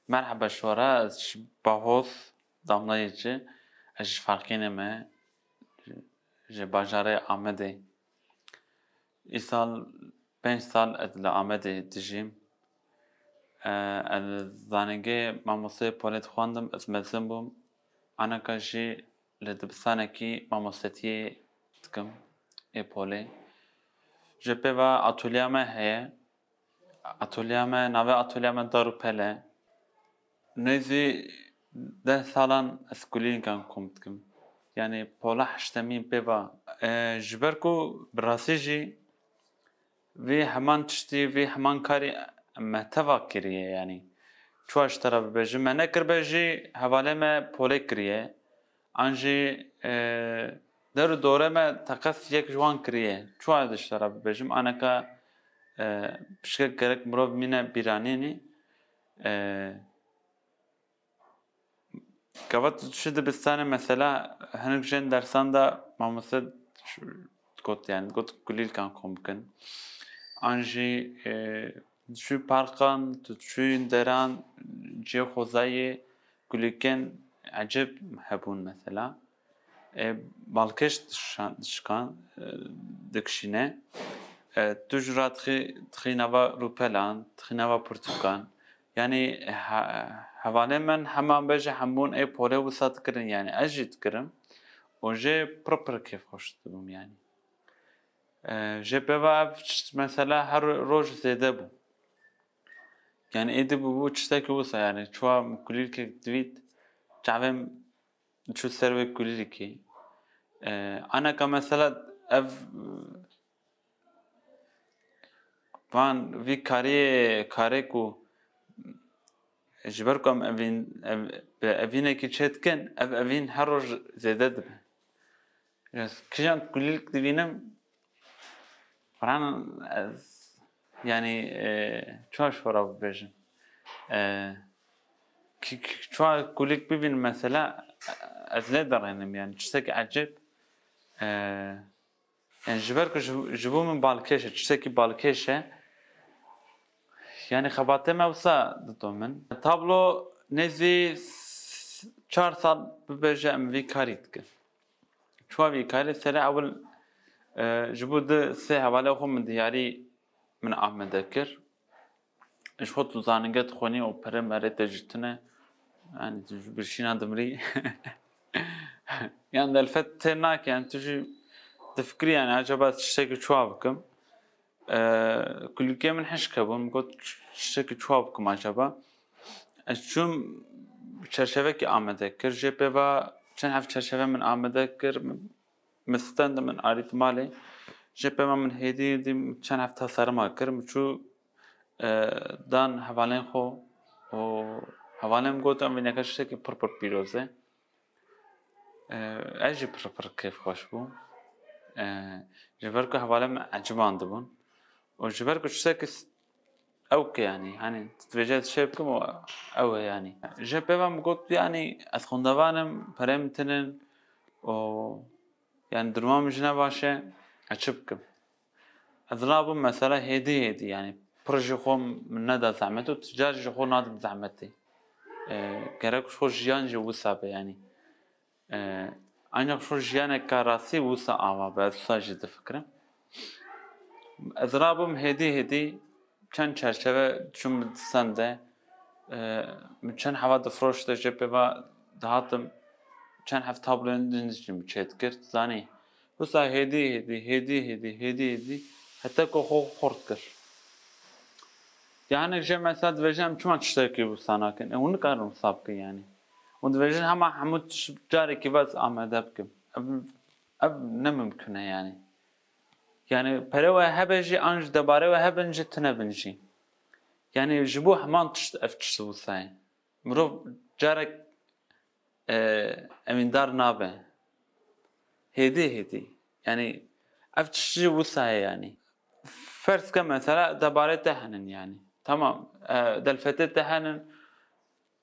Merhaba şora, bahoz damlayıcı, ji farkîne me, ji bajarê Amedê. Îsal 5 sal ez li Amedê dijîm. Ez zanîngehê mamosteyê polê dixwandim, ez mezin bûm. Anaka jî li dibistanekî mamostetiyê dikim ê polê. Ji pêva atolya me heye. Atolya me, navê atolya me Dar û Pele. Nêzî 10 salan ez kulîlkan kom dikim. Yani pola heştemîn pêva. Ji ber ku bi rastî jî vê heman tiştî, vê heman karî me teva kiriye yani. Çû ji te re bibêjim, me nekiribe jî hevalê me polê kiriye. An jî der û dorê me teqet yek ji wan kiriye. Çû ji te re bibêjim, aneka piştek gerek mirov mîne bîranînê. Gavat şu dibistanê mesela hinek jên dersan da mamoste got yani got kulîlkan kom bikin. An jî şu parkan, şu deran cihê xwezayê kulîlkên ecêb hebûn mesela. Balkêş dişkan dikişîne. Tu jî ra dixî nava rûpelan, dixî nava pirtûkan. Yani hevalê min heman bêje hemûn ê polê wisa dikirin yani ez jî dikirim û jê pir kêfxweş dibûm yani. Jê pêva ev mesela her roj zêde bû. Yani êdî bû tiştekî wisa yani çûwa kulîlkek divît çavên çû ser vê kulîlkê. Aneka mesela ev van vî karê ku ji ber ku em evînekî çê dikin, evîn her roj zêde dibe. Kîjan kulîlk dibînim, baran ez yani çû ji xwe re bibêjim. Çû kulîlk bibînim mesela ez lê derênim yani tiştekî ecêb. Yani ji ber ku ji bo min balkêş e, tiştekî balkêş e. Yani xebatê me wisa dito min. Tablo nêzî 4 sal bibêje em vî karî dikin. Çûwa vî karî serê ewil ji bo sê hevalê xwe min diyarî min Amedê kir. Ji xwe tu zanînge dixwînî û perê merê te jî tune. Yani tu ji birçîna dimrî. Yani delfet tê nake yani tu jî difikirî yani acaba tiştekî çûwa bikim. Kulîlkê min hişk hebûn, got tiştekî çûwa bikim acaba. Ez çûm çerşevekî Amedê kir, jê pêva çend hev çerşeve min Amedê kir, min stendim min arît malê. Jê pêva min hêdî çend hev tasarima kir, min çû dan hevalên xwe û hevalê min got em vîneka tiştekî pir pîroz e. Ez jî pir kêfxweş bûm. Ji ber ku hevalê min eciban dibûn. û ji ber ku tiştekî ew ki yani hani dibêje ez şê bikim û ew e yani. Jê pêva min got yani ez xwendevanim, perê min tinin û yani durma min jî ne baş e, ez çi bikim? Ez rabûm mesela hêdî yani pir ji xwe min neda zehmet û tu carî ji xwe nadim zehmetê. Gerek ji xwe jiyan jî wisa be yani. Ancak şu jiyaneka rastî wisa ava be, ez wisa jî difikirim. Ez rabûm hêdî çend çerçeve çûm min stende. Min çend heva difroşte jê pêva dihatim çend hev tabloyên din jî min çê dikir. Zanî wisa hêdî heta ku xwe xort kir. Yani jê mesela dibêje em çima tiştekî wisa nakin? Hûn nikarin wisa bikin yani. Hûn dibêjin hemû carekî vez Amedê bikim. Ev ne mümkün e yani. Yani perê we hebe jî an ji debarê we hebin jî tunebin jî. Yani ji bo heman tişt ev tişt wisa ye. Mirov carek evîndar nabe. Hêdî. Yani ev tişt jî wisa ye yani. Ferz ke mesela debarê te henin yani. Tamam. Delfetê te henin.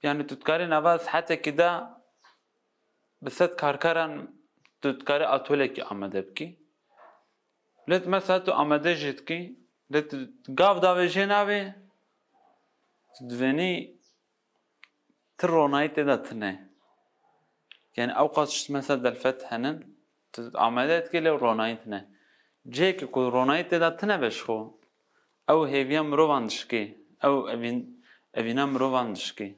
Yani tu dikarî nava sihetekî da bi sed karkaran tu dikarî atolekî Amedê bikî. Lê mesela tu Amedê jî dikî, lê tu gav davê jê navê, tu divênî Tır ronayı teda tine. Yani avqat mesela delfet henin amade etkili ronayı tine. Ceki ku ronayı teda tine beşxo. Ew hêviya mirovan dişkê. Ew evîna mirovan dişkê.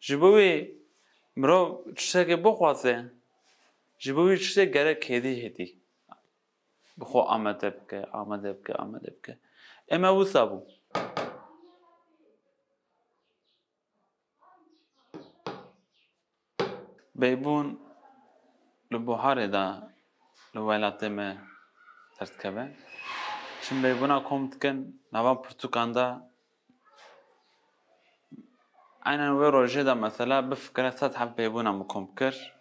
Ji bo wê mirov tiştekê bixwaze, ji bo wê tiştê gerek hêdî. Bi xwe amade bike. Ema wisa bû. Bêbûn li buharê da li welatê me derdikeve. Şimdi bêbûna kom dikin nava pirtûkan da aynen wê rojê de mesela bifikire sed hev bêbûna min kom kir.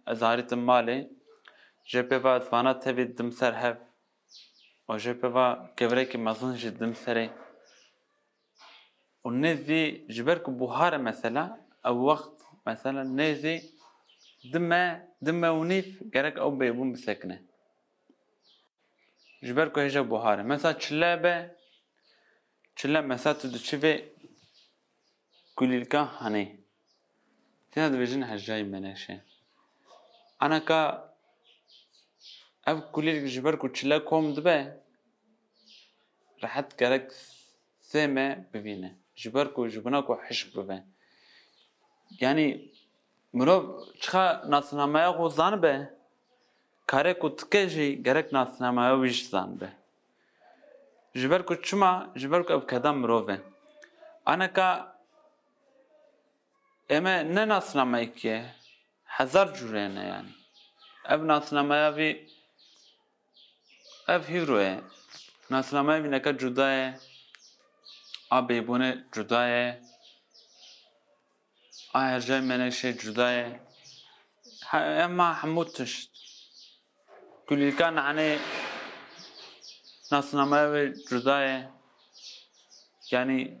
Ez harîtim malê jê pêva ezvana tevî dim ser hev û jê pêva kevirekî mezin jî dim serê. û nêzî ji ber ku buhar e mesela ew wext mesela nêzî dime û nîv gerek ew bêbûn bisekine. Ji ber ku hêja buhar e. Mesela çile be çile mesela tu diçî vê kulîlka henê. Têne dibêjin hejayê menekşe. Anaka ev kulîlk ji ber ku çile kom dibe rehet gerek sê me bibîne. Ji ber ku ji bina ku hişk bibe. Yani mirov çiqa nasnameya xwe zanibe karê ku dike jî gerek nasnameya wî jî zanibe. Ji ber ku çima ji ber ku ev keda mirov e. Anaka eme ne nasnameyekî ye hezar cûrê ne yani. Ev nasnameya vî ev hîvro ye. Nasnameya vî neke cuda ye. A bêbûnê cuda ye. A hercayê menekşe cuda ye. Ema hemû tişt. Kulîlka nanê nasnameya wê cuda ye. Yani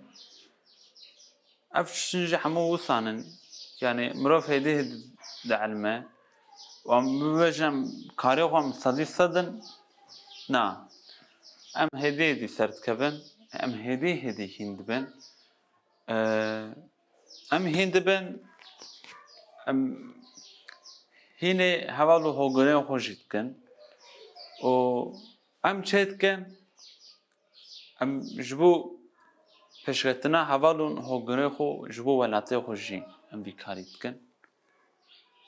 ev tiştîn jî hemû wisan in. Yani mirov hêdî dielme. Wan bibêjim karê xwe min sedî sed in. Na. Em hêdî ser dikevin. Em hêdî hîn dibin. Em hîn dibin. Em hînê heval û hogirên xwe jî dikin. û em çê dikin? Em ji bo pêşketina heval û hogirê xwe ji bo welatê xwe jî em vî karî dikin.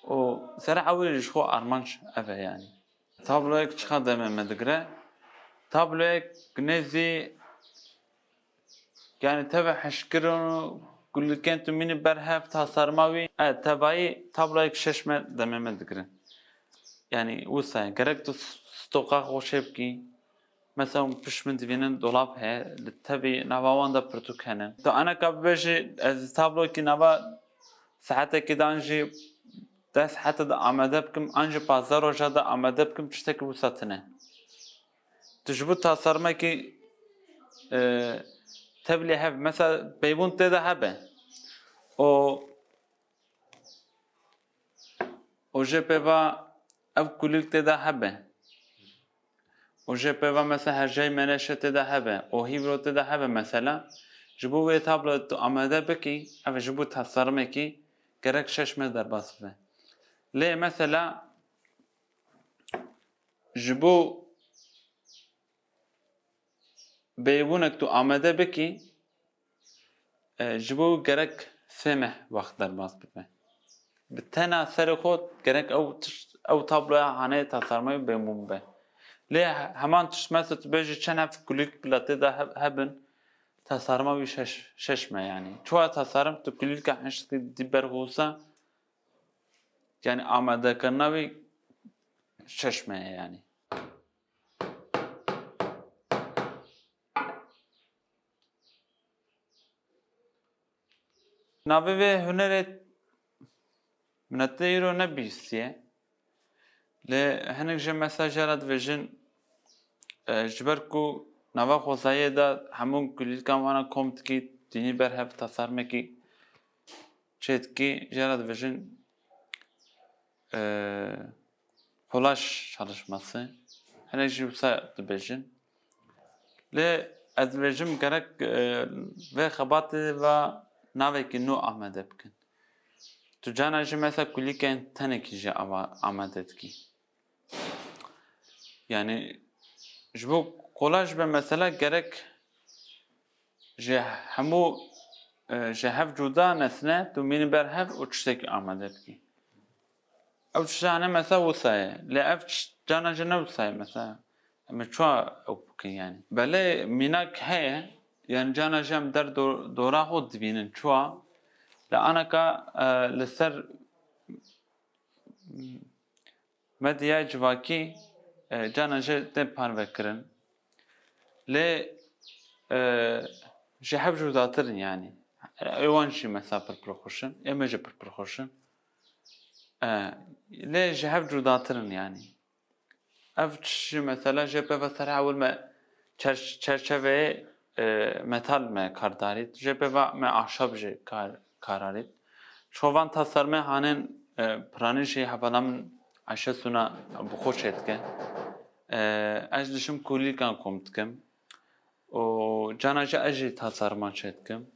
û serê ewî ji xwe armanc ev e yani. Tabloyek çiqa demê me digire? Tabloyek nêzî yani teve hişkirin û kulîlkên tu mînî ber hev tasarma wî tevayî tabloyek şeş me demê me digirin. Yani wisa ye gerek tu stoka xwe şê bikî. Mesela piş min divînin dolap heye li tevî nava wan de pirtûk hene. Tu aneka bibêjî ez tablokî nava saetekî dan jî 10 saete de amade bikim an jî 15 roja de amade bikim tiştekî wisa tune. Tu ji bo tasarmekî tevlî hev mesela bêbûn tê de hebe. û jê pêva ev kulîlk tê de hebe. û jê pêva mesela hercayê menekşe tê de hebe. û hîvro tê de hebe mesela. Ji bo wê tablo tu amade bikî ev ji bo tasarmekî gerek şeş me derbas bibe. Lê mesela ji bo bêbûnek tu amade bikî ji bo gerek sê meh wext derbas bibe. Bi tena serê xwe gerek ew tabloya hanê tasarmayê bêbûn bibe. Lê heman tişt mesela tu bêjî çend hev kulîlk bila tê de hebin tasarma wî şeş me yani. Çuwa tasarım tu kulîlka hişkî dî ber wisa yani amadekirina wî şeş me yani. Navê vê hunerê min te îro nebîstiye. Lê hinek ji mesela jara dibêjin ji ber ku nava xwezayê de hemû kulîlkan wan kom dikî dînî ber hev tasarmekî çê dikî jara dibêjin kolaj çalışması. Hinek jî wisa dibêjin. Lê ez dibêjim gerek vê xebatê ve navekî nû amade bikin. Tu cana jî mesela kulîlkên tenekî jî amade dikî. Yani ji bo kolaj be mesela gerek ji hemû ji hev cuda nesne tu mînî ber hev û tiştekî amade bikî. Ew tiştane mesela wisa ye. Lê ev cana jî ne wisa ye mesela. Em ê çawa ew bikin yani. Belê mînak heye yani cana jî em der dora xwe dibînin çawa li aneka li ser medyaya civakî cana jî tê parvekirin. Lê ji hev cudatir in yani. Êwan jî mesela pir xweş in, em ê jî pir xweş in. Lê ji hev cudatir in yani. Ev jî mesela jê peva serê ewil me çerçeveyê metal me kardarît, jê peva me ahşap jî kararît. Çovan tasarmê hanin piranî jî hevala min eşesûna bi xweş ê dike. Ez dişim kulîlkan kom dikim. û cana jî ez jî tasarman çê dikim.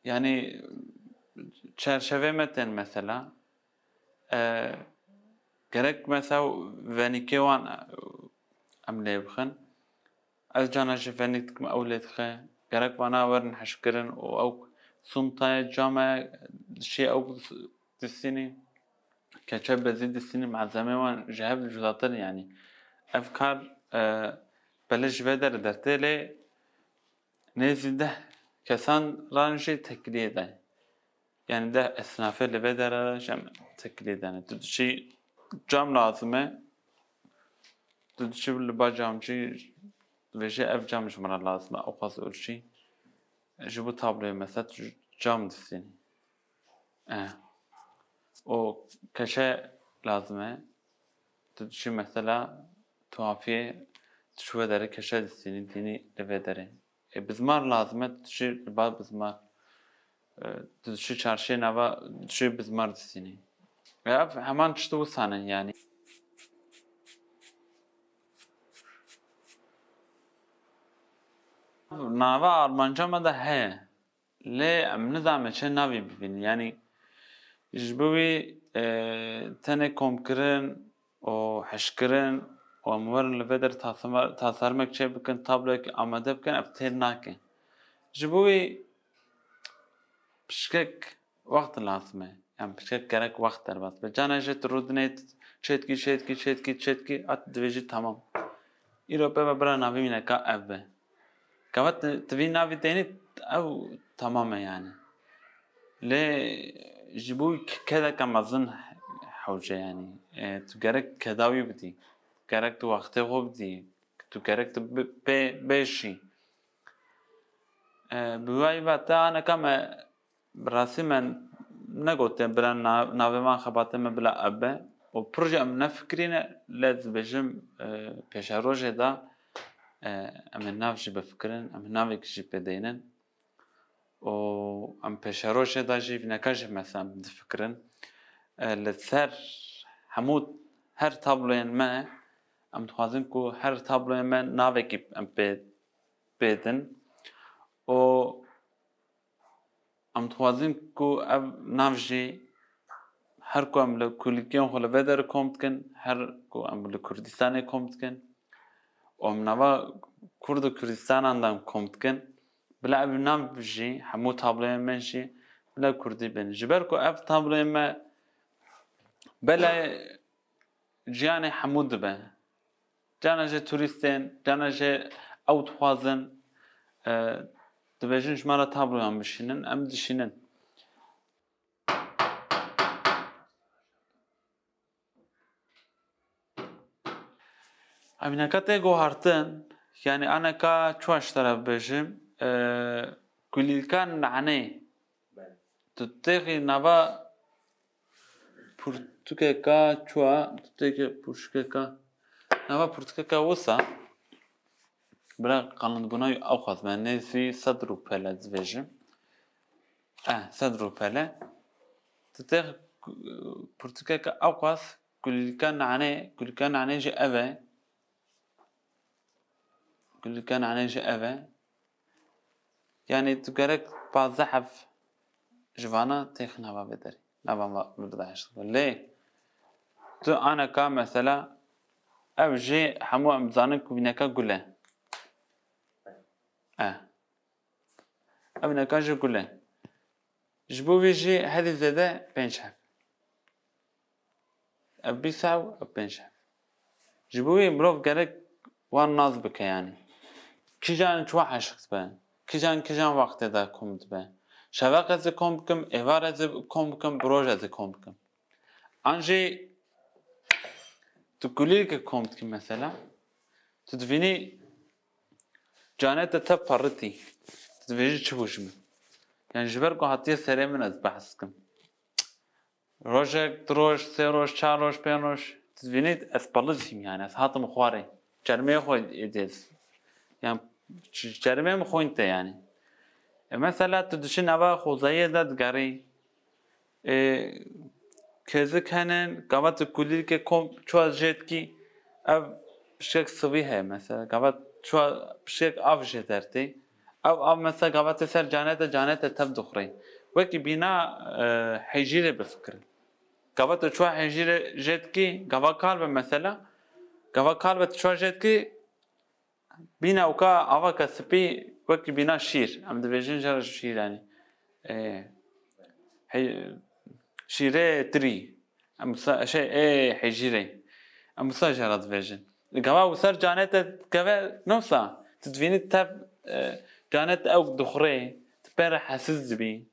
Yani çerçeve me tên mesela gerek mesela venîkê wan em lê bixin. Ez cana jî venîk dikim ew lê dixe. Gerek vana werin hişkirin û ew suntaya cama dişê ew distînî. Keçe bezî distînî malzeme wan ji hev cudatir yani. Ev kar belê ji vê derê dertê lê nê zîndeh kesan ran jî teklî de. Yani de esnafê li vê derê jî em teklî dene. Tu diçî cam lazım e. Tu diçî li ba camcî vêjî ev cam ji min re lazım e. Ew xwaz ûçî. Ji bo tabloyê mesela tu cam distînî. O keçe lazım e. Tu diçî mesela tuhafiyê tu ji vê derê keçe distînî dînî li vê derê. Bizmar lazım e. Tu diçî li ba bizmar. Tu diçî çarşıyê nava diçî bizmar distînî. Ev heman tiştî wisan in yani. Nava Armanca me de heye. Lê em nizanîme çi navê bibînin. Yani ji bo wî tenê komkirin û hişkirin û em werin li vê derê tasarmek çê bikin, tablokê amade bikin ev têr nake. Ji bo wî piştek wext lazim e. Yani piştek gerek wext derbas be. Cana jî tu rûdinê çêtkî hat dibêjî tamam. Îro peva bira navê mîneka ev be. Keva tu vî navê tenî ew tamam e yani. Lê ji bo wî kedeka mezin hewce yani. Tu gerek kedawî bidî. Gerek tu wextê xwe bidî. Tu gerek tu bêşî. Bi wê ve te aneka me bi rastî me negotiye bila navê wan xebatê me bila ev be. û pir jî em nefikirîne lê dibêjim pêşerojê da em ê nav jî bifikirin, em ê navekî jî pêdênin. û em pêşerojê da jî vîneka jî mesela difikirin. Li ser hemû her tabloyên me em dixwazin ku her tabloyên me navekî em pêdin. û em dixwazin ku ev nav jî her ku em li kulîlkeyên xwe li vê derê kom dikin, her ku em li Kurdistanê kom dikin û em nava Kurd û Kurdistanan da em kom dikin, bila ev nav jî hemû tabloyên me jî bila Kurdî bên. Ji ber ku ev tabloyên me belê ciyanê hemû dibe. Cana jî turîstên, cana jî ew dixwazin dibêjin ji me re tabloyan bişînin, em dişînin. Emîneka tê guhartin, yani aneka çawa ji te re bibêjim, kulîlka nanê tu têxi nava pirtûkeka çawa, tu têxi pûşkeka nava pirtûkeka wisa bila qalindbûna ew xwaz me nêzî 100 rûpele dibêjim. 100 rûpele. Tu têxi pirtûkeka ew xwaz kulîlka nanê jî ev e. Kulîlka nanê jî ev e. Yani tu gerek 15 hev jivana têx nava vê derê. Nava berdayîş dike. Lê tu aneka mesela ev jê hemû em dizanin ku vîneka gul e. Ev neka jî gul e. Ji bo vê jî herî zêde 5 hev. Ev 20 hev, ev 5 hev. Ji bo wê mirov gerek wan naz bike yani. Kîjan çiwa heşik dibe? Kîjan wextê de kom dibe? Şeveq ez ê kom bikim, êvar ez ê kom bikim, bi roj ez ê kom bikim. An jî tu kulîlkê kom dikî mesela, tu dibînî canê te parritî. Tu dibêjî çi bû ji min? Yani ji ber ku hatiye serê min ez behs dikim. Rojek, du roj, sê roj, 4 roj, 5 roj, tu dibînî ez parritîm yani, ez hatim xwarê. Çermeyê xwe êdîz. Yani çermeyê min xwîn te yani. Mesela tu dişin eva xwezayiyê de digerî. Kêzik henin, gava tu kulîlkê kom çiwa jê dikî, ev piştek sivî heye mesela. Gava çiwa piştek av jê dertê. Ev av mesela gava te ser canê te tev dixwî. Wekî bîna hêjîrê bifikirin. Gava tu çiwa hêjîrê jê dikî, gava kal be mesela. Gava kal be tu çiwa jê dikî, bîna weka avaka spî wekî bîna şîr. Em dibêjin jara şîr yani. Şîrê tirî. Em hêjîrê. Em wisa jara dibêjin. Gava ser canê te dikeve nosa. Tu dibînî tev canê te ew dixwî, tu pê re hesiz dibî.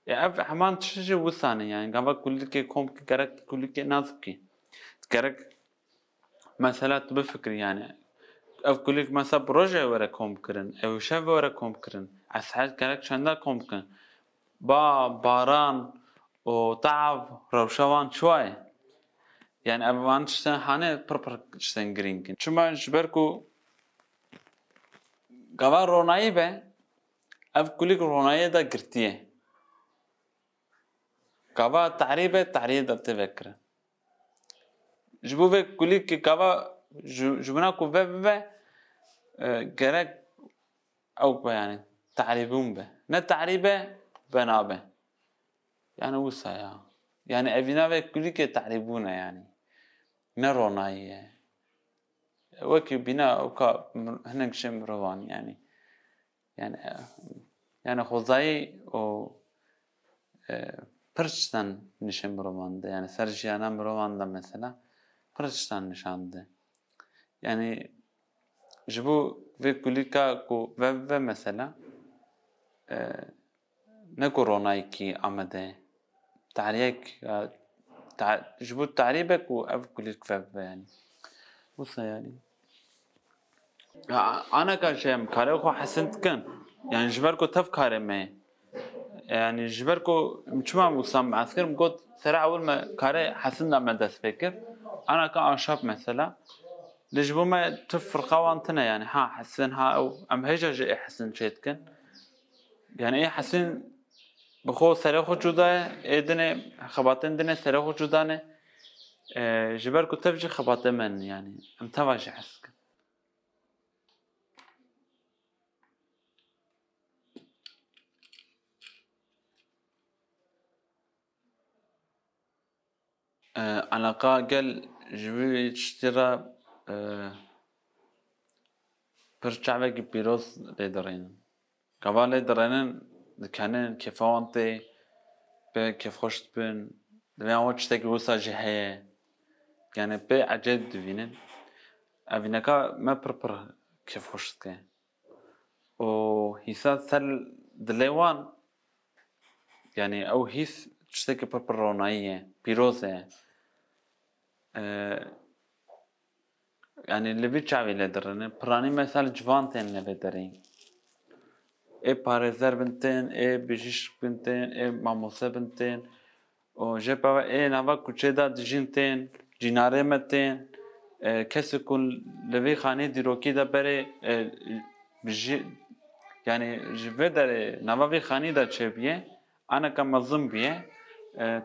Ev heman tişt jî wisan e yani. Gava kulîlkê kom bikî, gerek kulîlkê naz bikî. Gerek mesela tu bifikirî yani. Ev kulîlk mesela bi rojê were kom bikirin, ew şev were kom bikirin. Ez gerek çenda kom bikin. Baran û tav rewşa çiwa ye? Yani ev van tiştên hanê pir tiştên girîng in. Çima ji ber ku gava ronayî be, ev kulîlk ronayiyê de girtiye. Gava terî be, terîyê de tê vekirin. Ji bo vê kulîlkê gava ji bina ku ve bibe, gerek ew be yani terîbûn be. Ne terî be, ve nabe. Yani wisa ya. Yani evîna vê kulîlkê terîbûn e yani. Ne ronayî ye. Wekî bîna weka hinek jî mirovan yani. Yani xwezayî û pir tiştan nişên mirovan dide. Yani ser jiyana mirovan de mesela pir tiştan nişan dide. Yani ji bo vê kulîlka ku ve mesela ne ku ronayîkî amede. Teriyek ji bo terî be ku ev kulîlk ve yani. Wisa yani. Aneka jî em karê xwe hesin dikin. Yani ji ber ku tev karê me ye. Yani ji ber ku çima wisa me ez kirim got sera ewil me karê hesin de me dest pê kir. Aneka aşap mesela. Lê ji bo me tif firqa wan tune yani. Ha hesin ha ew. Em hêja jî ê hesin çê dikin. Yani ê hesin bi xwe serê xwe cuda ye, ê dinê xebatên dinê serê xwe cuda ne. Ji ber ku tev jî xebatê me in yani. Em teva jî hes dikin. Alaka gel ji vê tiştî re pir çavekî pîroz lê dirênin. Gava lê dirênin dikenin kêfa wan tê pê kêfxweş dibin. Divê wan tiştekî wisa jî heye. Yani pê ecêb dibînin. Evîneka me pir kêfxweş dike. û hîsa ser dilê wan yani ew hîs tiştekî pir ronayî ye, pîroz ye. Yani li vî çavê lê dirênin. Piranî mesela civan tên lê vê derê. Ê parêzer bin tên, ê bijîşk bin tên, ê mamose bin tên. û jê peva ê nava kuçê de dijîn tên, cînarê me tên. Kesê ku li vê xanê dîrokî de berê yani ji vê derê nava vê xanî de çêbiye, aneka mezin biye.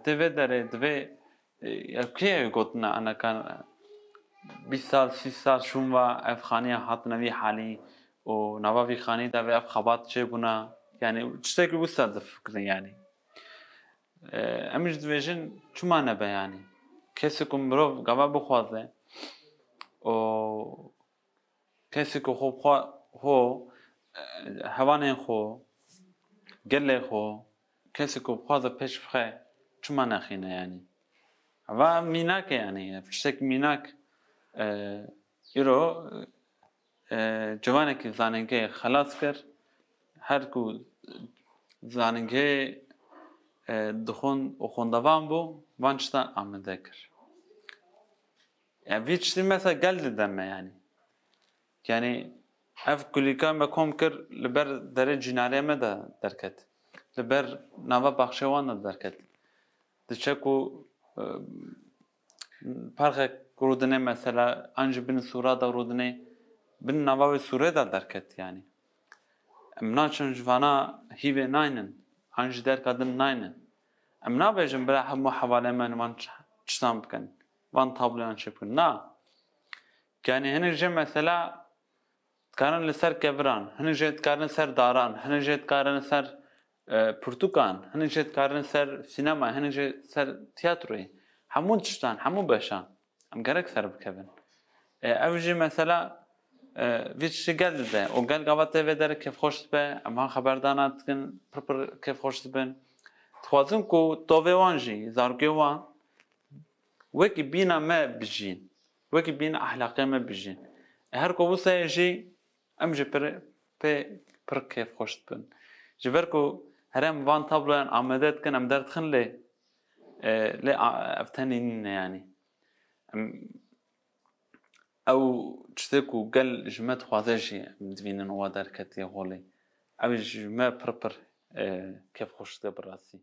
Tê vê derê divê kê gotine aneka 20 sal, 30 sal şûnva ev xaniya hatine vî halî û nava vî xanî de ev xebat çêbûna. Yani tiştekî wisa difikirin yani. em ji dibêjin çima nebe yanî. Kesî ku mirov gava bixwaze û kesî ku hevanên xwe, gelê xwe, kesî ku bixwaze pêş bixe çima nexîne yanî. Eva mînak e yanî, tiştek mînak îro ciwanekî zanîngehê xelas kir, her ku zanîngehê dixwin û xwendevan bû, van tiştan amade kir. Yani vî tiştî mesela gel dide me yanî. Yani ev kulîlka me kom kir li ber derê cînarê me de derket. Li ber nava baxşê wan de derket. Diçe ku parxek rûdine mesela an ji bin sûra da rûdine bin nava wê sûrê de derket yani. Em naçin ji vana hîvê naynin, an ji derka din naynin. Em nabêjin bila hemû hevalê me van tiştan bikin, van tabloyan çê bikin. Na. Yani hinek jê mesela dikarin li ser keviran, hinek jê dikarin ser daran, hinek jê dikarin ser pirtûkan, hinek jê dikarin ser sînema, hinek jê ser tiyatroyê. Hemû tiştan, hemû beşan. Em gerek ser bikevin. Ev jî mesela vî tiştî gel dide. û gel gava tê vê derê kêfxweş dibe, em van xeberdana dikin, pir kêfxweş dibin. Dixwazim ku tovê wan jî, zarokê wan wekî bîna me bijîn, wekî bîna ehlaqê me bijîn. Her ku wisa jî em jî pir kêfxweş dibin. Ji ber ku herî van tabloyan amade dikin, em derdixin lê ev tenê nîne yanî. Ew tiştê ku gel ji me dixwaze jî em dibînin wa derketiye holê. Ew ji me pir kêfxweş dike bi rastî.